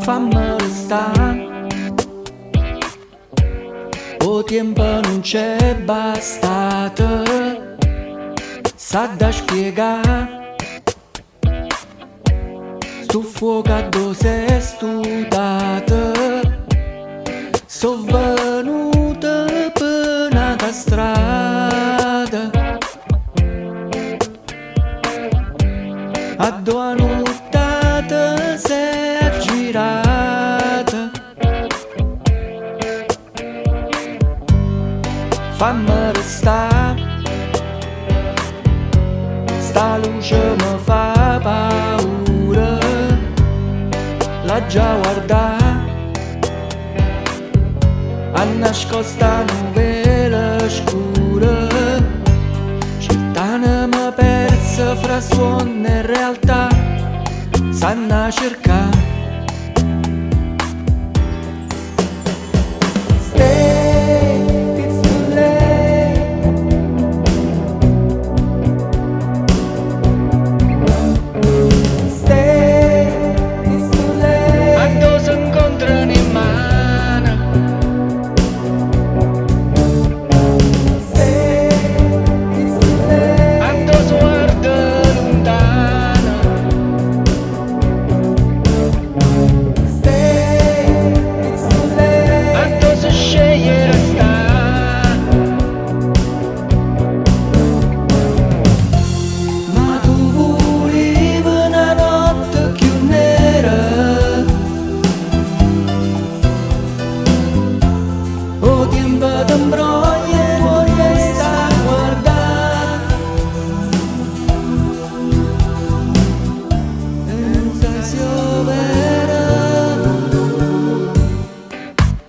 fammelo sta. O tempo non c'è bastato, sa da spiegare. Sto fuoco a dove studato, so venuta per una strada. A due nottate sei aggirata. Fammi restare, sta luce mi fa paura, la già guardare, a nascosta nuvole scure, città mi persa fra suono e realtà, sanno a cercare.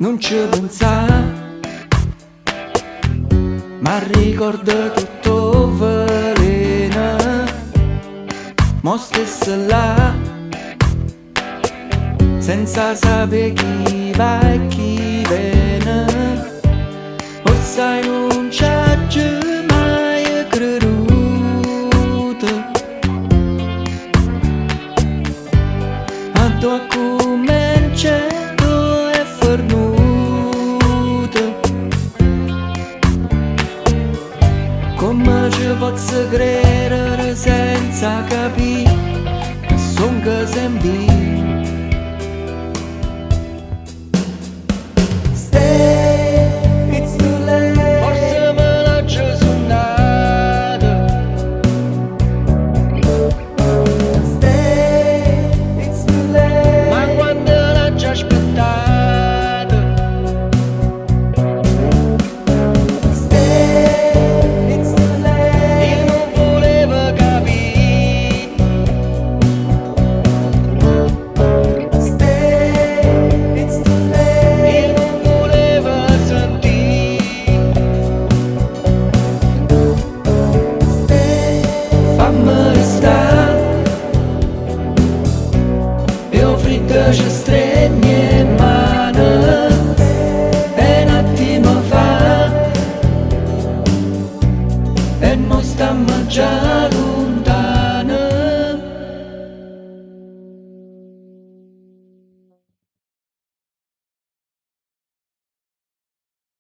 Non ci pensare, ma ricorda tutto veleno, mo stessa là, senza sapere chi va e chi viene. O sai non ci ha mai creduto, a tua comincia è fornuto. Come ci posso credere senza capire che son che sembri? Stay, it's too late. Forse me l'ha già suonata. Stay, it's too late. Ma quando l'ha già aspettata. Ci stringe in mano e un attimo fa e mo stiamo già